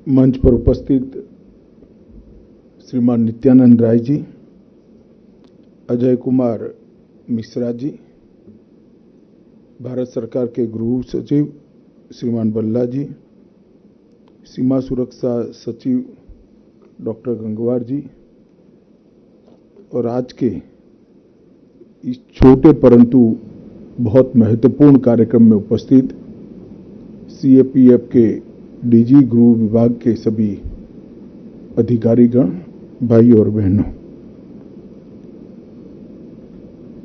मंच पर उपस्थित श्रीमान नित्यानंद राय जी, अजय कुमार मिश्रा जी, भारत सरकार के गृह सचिव श्रीमान बल्ला जी, सीमा सुरक्षा सचिव डॉक्टर गंगवार जी और आज के इस छोटे परंतु बहुत महत्वपूर्ण कार्यक्रम में उपस्थित सीएपीएफ के डीजी गृह विभाग के सभी अधिकारीगण, भाई और बहनों,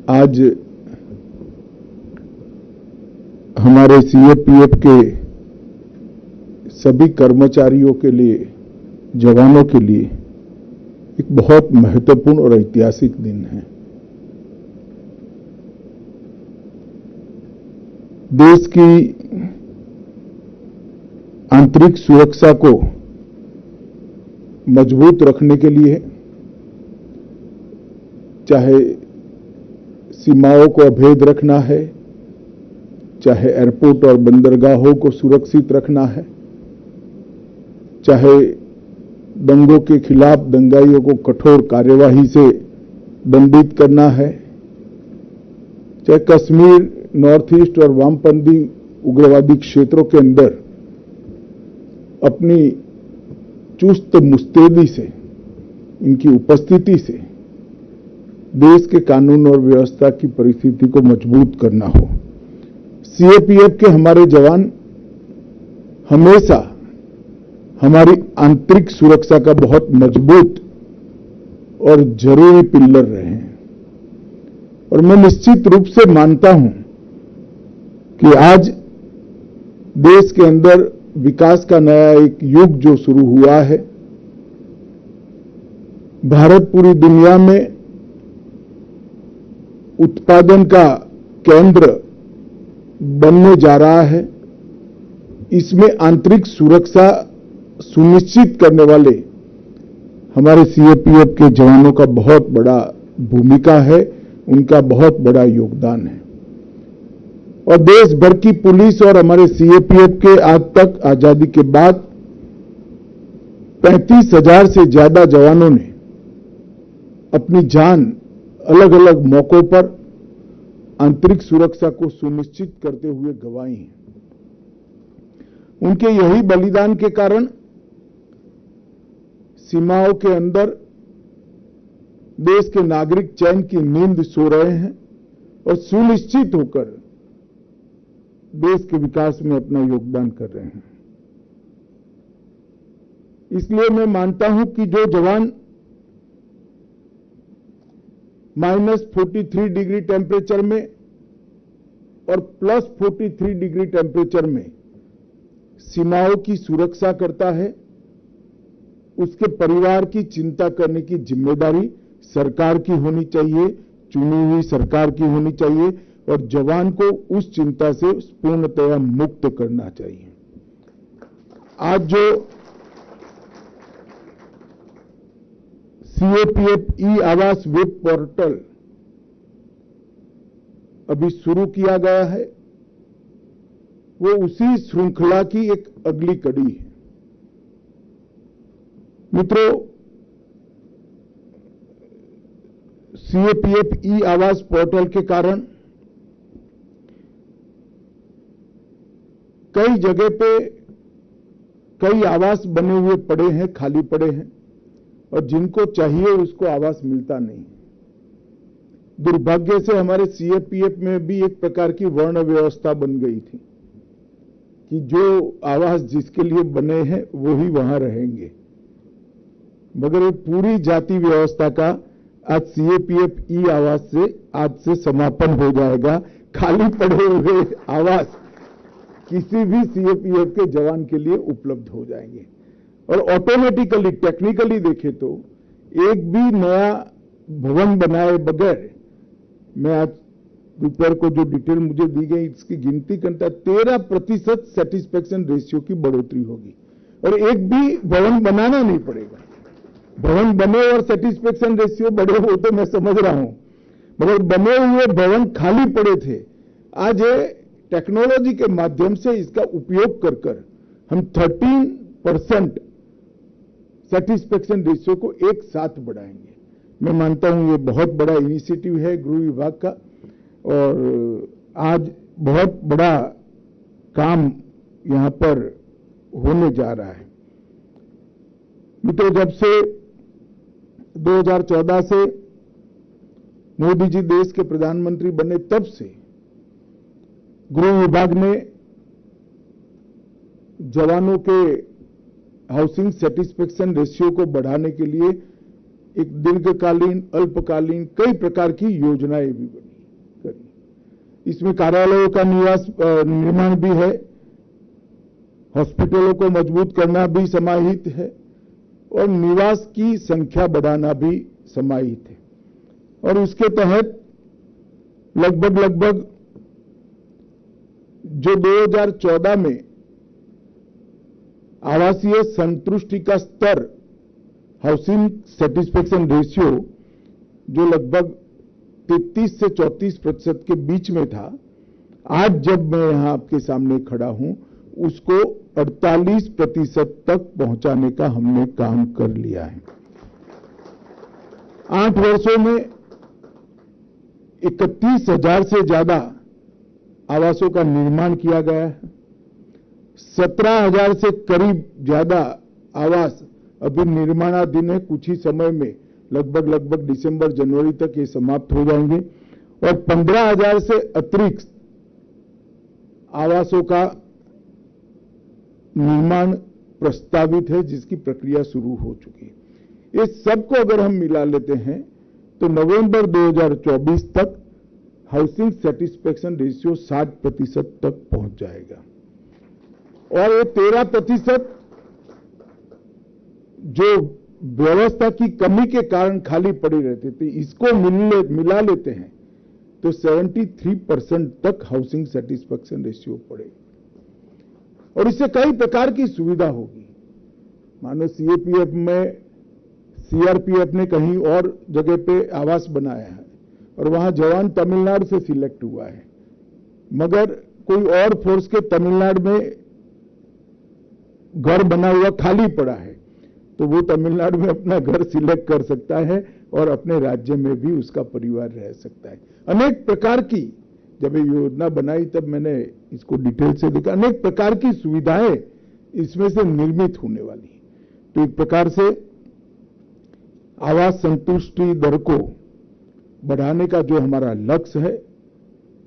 आज हमारे सीएपीएफ के सभी कर्मचारियों के लिए, जवानों के लिए एक बहुत महत्वपूर्ण और ऐतिहासिक दिन है। देश की आंतरिक सुरक्षा को मजबूत रखने के लिए, चाहे सीमाओं को अभेद रखना है, चाहे एयरपोर्ट और बंदरगाहों को सुरक्षित रखना है, चाहे दंगों के खिलाफ दंगाइयों को कठोर कार्यवाही से दंडित करना है, चाहे कश्मीर, नॉर्थ ईस्ट और वामपंथी उग्रवादी क्षेत्रों के अंदर अपनी चुस्त मुस्तैदी से, इनकी उपस्थिति से देश के कानून और व्यवस्था की परिस्थिति को मजबूत करना हो। सीएपीएफ के हमारे जवान हमेशा हमारी आंतरिक सुरक्षा का बहुत मजबूत और जरूरी पिल्लर रहे हैं और मैं निश्चित रूप से मानता हूं कि आज देश के अंदर विकास का नया एक युग जो शुरू हुआ है, भारत पूरी दुनिया में उत्पादन का केंद्र बनने जा रहा है। इसमें आंतरिक सुरक्षा सुनिश्चित करने वाले हमारे सीएपीएफ के जवानों का बहुत बड़ा भूमिका है, उनका बहुत बड़ा योगदान है और देश भर की पुलिस और हमारे सीएपीएफ के आज तक आजादी के बाद 35,000 से ज्यादा जवानों ने अपनी जान अलग अलग मौकों पर आंतरिक सुरक्षा को सुनिश्चित करते हुए गंवाई है। उनके यही बलिदान के कारण सीमाओं के अंदर देश के नागरिक चैन की नींद सो रहे हैं और सुनिश्चित होकर देश के विकास में अपना योगदान कर रहे हैं। इसलिए मैं मानता हूं कि जो जवान -43 डिग्री टेम्परेचर में और +43 डिग्री टेम्परेचर में सीमाओं की सुरक्षा करता है, उसके परिवार की चिंता करने की जिम्मेदारी सरकार की होनी चाहिए, चुनी हुई सरकार की होनी चाहिए और जवान को उस चिंता से पूर्णतया मुक्त करना चाहिए। आज जो सीएपीएफ ई आवास वेब पोर्टल अभी शुरू किया गया है, वो उसी श्रृंखला की एक अगली कड़ी है। मित्रों, सीएपीएफ ई आवास पोर्टल के कारण कई जगह पे कई आवास बने हुए पड़े हैं, खाली पड़े हैं और जिनको चाहिए उसको आवास मिलता नहीं। दुर्भाग्य से हमारे सीएपीएफ में भी एक प्रकार की वर्ण व्यवस्था बन गई थी कि जो आवास जिसके लिए बने हैं वो ही वहां रहेंगे, मगर ये पूरी जाति व्यवस्था का आज सीएपीएफ ई आवास से आज से समापन हो जाएगा। खाली पड़े हुए आवास किसी भी सीएपीएफ के जवान के लिए उपलब्ध हो जाएंगे और ऑटोमेटिकली, टेक्निकली देखें तो एक भी नया भवन बनाए बगैर, मैं आज दोपहर को जो डिटेल मुझे दी गई इसकी गिनती करता 13% सेटिस्फेक्शन रेशियो की बढ़ोतरी होगी और एक भी भवन बनाना नहीं पड़ेगा। भवन बने और सेटिस्फेक्शन रेशियो बढ़े हो तो मैं समझ रहा हूं, मगर बने हुए भवन खाली पड़े थे। आज ये टेक्नोलॉजी के माध्यम से इसका उपयोग कर हम 13% सेटिस्फेक्शन रेशियो को एक साथ बढ़ाएंगे। मैं मानता हूं ये बहुत बड़ा इनिशिएटिव है गृह विभाग का और आज बहुत बड़ा काम यहां पर होने जा रहा है। मित्रों, जब से 2014 से मोदी जी देश के प्रधानमंत्री बने तब से गृह विभाग ने जवानों के हाउसिंग सेटिस्फेक्शन रेशियो को बढ़ाने के लिए एक दीर्घकालीन, अल्पकालीन कई प्रकार की योजनाएं भी करी। इसमें कार्यालयों का निर्माण भी है, हॉस्पिटलों को मजबूत करना भी समाहित है और निवास की संख्या बढ़ाना भी समाहित है। और उसके तहत लगभग जो 2014 में आवासीय संतुष्टि का स्तर, हाउसिंग सेटिस्फेक्शन रेशियो जो लगभग 33 से 34% के बीच में था, आज जब मैं यहां आपके सामने खड़ा हूं उसको 48% तक पहुंचाने का हमने काम कर लिया है। 8 वर्षों में 31,000 से ज्यादा आवासों का निर्माण किया गया है। 17,000 से करीब ज्यादा आवास अभी निर्माणाधीन है। कुछ ही समय में लगभग दिसंबर जनवरी तक ये समाप्त हो जाएंगे और 15,000 से अतिरिक्त आवासों का निर्माण प्रस्तावित है, जिसकी प्रक्रिया शुरू हो चुकी है। इस सबको अगर हम मिला लेते हैं तो नवंबर 2024 तक हाउसिंग सेटिस्फेक्शन रेशियो 60% तक पहुंच जाएगा और ये 13% जो व्यवस्था की कमी के कारण खाली पड़ी रहती थी, इसको मिला लेते हैं तो 73% तक हाउसिंग सेटिस्फेक्शन रेशियो पड़ेगा और इससे कई प्रकार की सुविधा होगी। मानो सीएपीएफ में, सीआरपीएफ ने कहीं और जगह पे आवास बनाया है और वहां जवान तमिलनाडु से सिलेक्ट हुआ है, मगर कोई और फोर्स के तमिलनाडु में घर बना हुआ खाली पड़ा है तो वो तमिलनाडु में अपना घर सिलेक्ट कर सकता है और अपने राज्य में भी उसका परिवार रह सकता है। अनेक प्रकार की, जब ये योजना बनाई तब मैंने इसको डिटेल से देखा, अनेक प्रकार की सुविधाएं इसमें से निर्मित होने वाली है। तो एक प्रकार से आवास संतुष्टि दर को बढ़ाने का जो हमारा लक्ष्य है,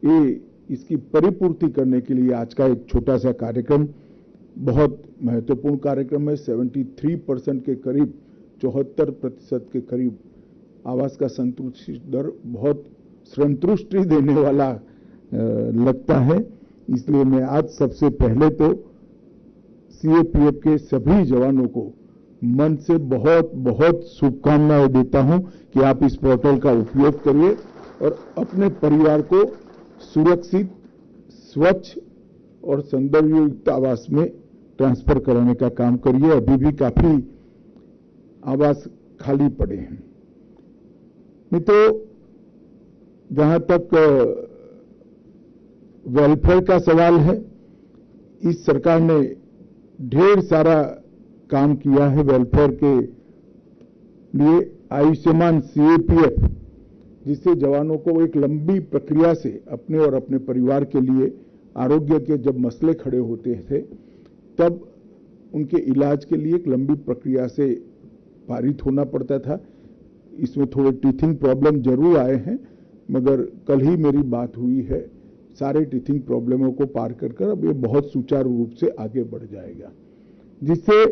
ये इसकी परिपूर्ति करने के लिए आज का एक छोटा सा कार्यक्रम बहुत महत्वपूर्ण कार्यक्रम है। 73% के करीब, 74% के करीब आवास का संतुष्टि दर बहुत संतुष्टि देने वाला लगता है। इसलिए मैं आज सबसे पहले तो सीएपीएफ के सभी जवानों को मन से बहुत बहुत शुभकामनाएं देता हूं कि आप इस पोर्टल का उपयोग करिए और अपने परिवार को सुरक्षित, स्वच्छ और सौंदर्ययुक्त आवास में ट्रांसफर कराने का काम करिए। अभी भी काफी आवास खाली पड़े हैं। मित्रों, जहां तक वेलफेयर का सवाल है, इस सरकार ने ढेर सारा काम किया है वेलफेयर के लिए। आयुष्मान सीएपीएफ, जिससे जवानों को एक लंबी प्रक्रिया से अपने और अपने परिवार के लिए आरोग्य के जब मसले खड़े होते थे तब उनके इलाज के लिए एक लंबी प्रक्रिया से पारित होना पड़ता था। इसमें थोड़े टीथिंग प्रॉब्लम जरूर आए हैं, मगर कल ही मेरी बात हुई है, सारे टीथिंग प्रॉब्लमों को पार कर अब ये बहुत सुचारू रूप से आगे बढ़ जाएगा, जिससे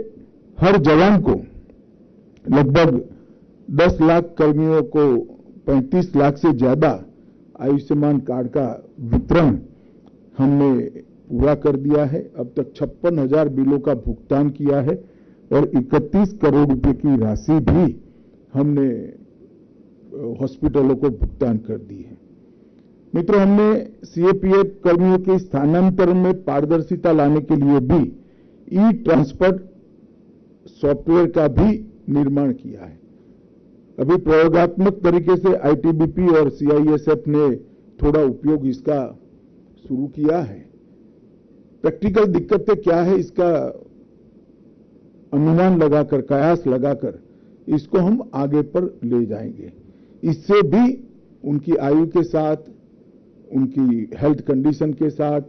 हर जवान को लगभग 10 लाख कर्मियों को 35 लाख से ज्यादा आयुष्मान कार्ड का वितरण हमने पूरा कर दिया है। अब तक 56,000 बिलों का भुगतान किया है और 31 करोड़ रुपए की राशि भी हमने हॉस्पिटलों को भुगतान कर दी है। मित्रों, हमने सीएपीएफ कर्मियों के स्थानांतरण में पारदर्शिता लाने के लिए भी ई ट्रांसपोर्ट सॉफ्टवेयर का भी निर्माण किया है। अभी प्रयोगात्मक तरीके से आईटीबीपी और सीआईएसएफ ने थोड़ा उपयोग इसका शुरू किया है। प्रैक्टिकल दिक्कतें क्या है, इसका अनुमान लगाकर, कयास लगाकर इसको हम आगे पर ले जाएंगे। इससे भी उनकी आयु के साथ, उनकी हेल्थ कंडीशन के साथ,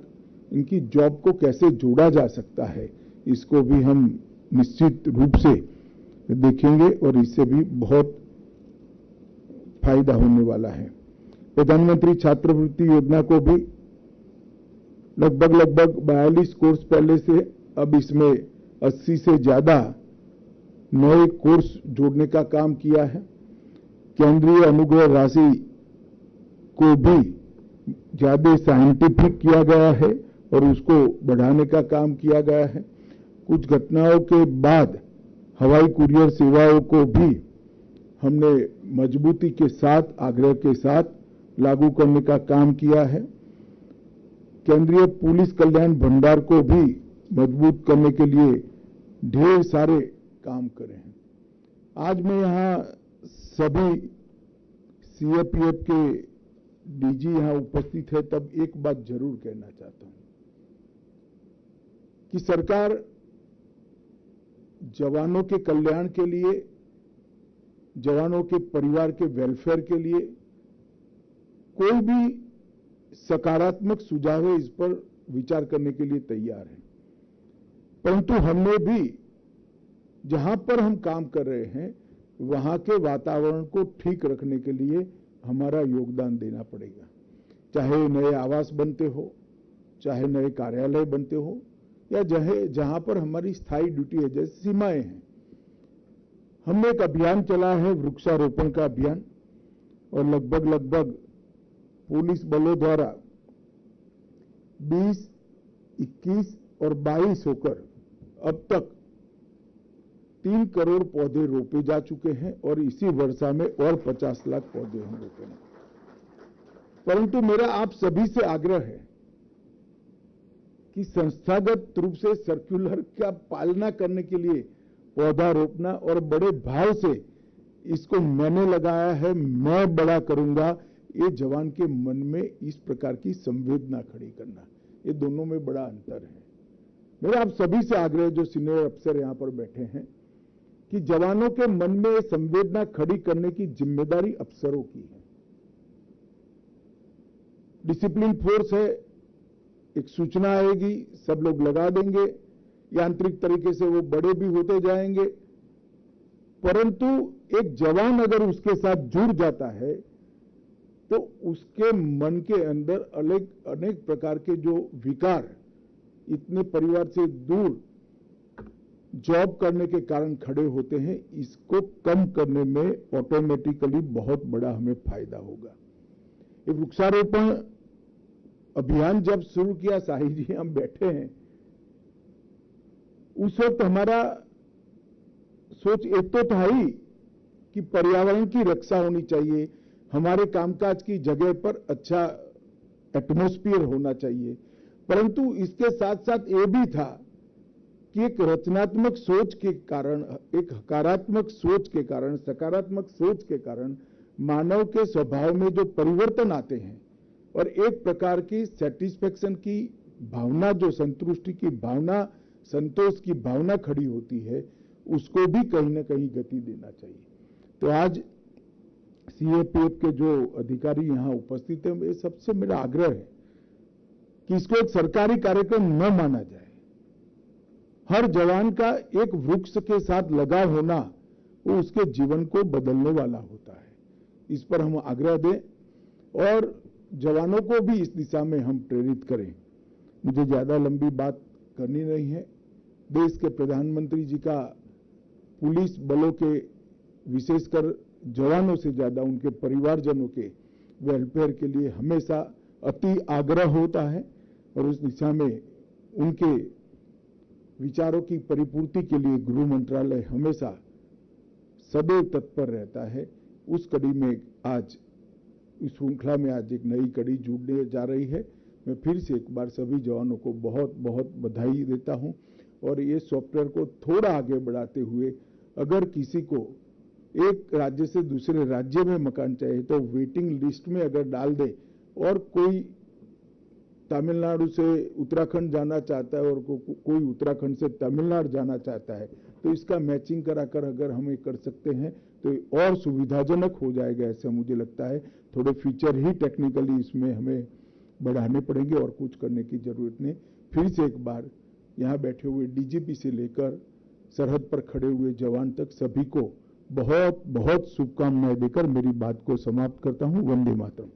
इनकी जॉब को कैसे जोड़ा जा सकता है, इसको भी हम निश्चित रूप से देखेंगे और इससे भी बहुत फायदा होने वाला है। प्रधानमंत्री छात्रवृत्ति योजना को भी लगभग 42 कोर्स पहले से, अब इसमें 80 से ज्यादा नए कोर्स जोड़ने का काम किया है। केंद्रीय अनुग्रह राशि को भी ज्यादा साइंटिफिक किया गया है और उसको बढ़ाने का काम किया गया है। कुछ घटनाओं के बाद हवाई कुरियर सेवाओं को भी हमने मजबूती के साथ, आग्रह के साथ लागू करने का काम किया है। केंद्रीय पुलिस कल्याण भंडार को भी मजबूत करने के लिए ढेर सारे काम करे हैं। आज मैं यहां सभी सीएपीएफ के डीजी यहां उपस्थित है, तब एक बात जरूर कहना चाहता हूं कि सरकार जवानों के कल्याण के लिए, जवानों के परिवार के वेलफेयर के लिए कोई भी सकारात्मक सुझाव है, इस पर विचार करने के लिए तैयार है। परंतु हमने भी जहां पर हम काम कर रहे हैं वहां के वातावरण को ठीक रखने के लिए हमारा योगदान देना पड़ेगा। चाहे नए आवास बनते हो, चाहे नए कार्यालय बनते हो, या जहां पर हमारी स्थायी ड्यूटी है, जैसे सीमाएं हैं। हमने एक अभियान चला है, वृक्षारोपण का अभियान, और लगभग पुलिस बलों द्वारा 20, 21 और 22 होकर अब तक 3 करोड़ पौधे रोपे जा चुके हैं और इसी वर्षा में और 50 लाख पौधे हम रोपेंगे। परंतु मेरा आप सभी से आग्रह है कि संस्थागत रूप से सर्कुलर का पालना करने के लिए पौधा रोपना और बड़े भाव से इसको मैंने लगाया है, मैं बड़ा करूंगा, ये जवान के मन में इस प्रकार की संवेदना खड़ी करना, ये दोनों में बड़ा अंतर है। मेरा आप सभी से आग्रह, जो सीनियर अफसर यहां पर बैठे हैं, कि जवानों के मन में संवेदना खड़ी करने की जिम्मेदारी अफसरों की है। डिसिप्लिन फोर्स है, एक सूचना आएगी, सब लोग लगा देंगे, यांत्रिक तरीके से वो बड़े भी होते जाएंगे। परंतु एक जवान अगर उसके साथ जुड़ जाता है तो उसके मन के अंदर अनेक प्रकार के जो विकार, इतने परिवार से दूर जॉब करने के कारण खड़े होते हैं, इसको कम करने में ऑटोमेटिकली बहुत बड़ा हमें फायदा होगा। ये वृक्षारोपण अभियान जब शुरू किया, साहिल जी हम बैठे हैं, उस वक्त हमारा सोच एक तो था ही कि पर्यावरण की रक्षा होनी चाहिए, हमारे कामकाज की जगह पर अच्छा एटमॉस्फेयर होना चाहिए। परंतु इसके साथ साथ ये भी था कि एक रचनात्मक सोच के कारण, एक हकारात्मक सोच के कारण, सकारात्मक सोच के कारण मानव के स्वभाव में जो परिवर्तन आते हैं और एक प्रकार की सेटिस्फेक्शन की भावना, जो संतुष्टि की भावना, संतोष की भावना खड़ी होती है, उसको भी कहीं ना कहीं गति देना चाहिए। तो आज सीएपीएफ के जो अधिकारी यहां उपस्थित हैं, ये सबसे मेरा आग्रह है कि इसको एक सरकारी कार्यक्रम न माना जाए। हर जवान का एक वृक्ष के साथ लगाव होना, वो उसके जीवन को बदलने वाला होता है। इस पर हम आग्रह दें और जवानों को भी इस दिशा में हम प्रेरित करें। मुझे ज्यादा लंबी बात करनी नहीं है। देश के प्रधानमंत्री जी का पुलिस बलों के, विशेषकर जवानों से ज्यादा उनके परिवारजनों के वेलफेयर के लिए हमेशा अति आग्रह होता है और उस दिशा में उनके विचारों की परिपूर्ति के लिए गृह मंत्रालय हमेशा सदैव तत्पर रहता है। उस कड़ी में आज, इस श्रृंखला में आज एक नई कड़ी जुड़ने जा रही है। मैं फिर से एक बार सभी जवानों को बहुत बहुत बधाई देता हूं और ये सॉफ्टवेयर को थोड़ा आगे बढ़ाते हुए, अगर किसी को एक राज्य से दूसरे राज्य में मकान चाहिए तो वेटिंग लिस्ट में अगर डाल दे, और कोई तमिलनाडु से उत्तराखंड जाना चाहता है और कोई उत्तराखंड से तमिलनाडु जाना चाहता है, तो इसका मैचिंग कराकर अगर हम ये कर सकते हैं तो और सुविधाजनक हो जाएगा, ऐसा मुझे लगता है। थोड़े फीचर ही टेक्निकली इसमें हमें बढ़ाने पड़ेंगे और कुछ करने की जरूरत नहीं। फिर से एक बार यहाँ बैठे हुए डीजीपी से लेकर सरहद पर खड़े हुए जवान तक सभी को बहुत बहुत शुभकामनाएं देकर मेरी बात को समाप्त करता हूं। वंदे मातरम।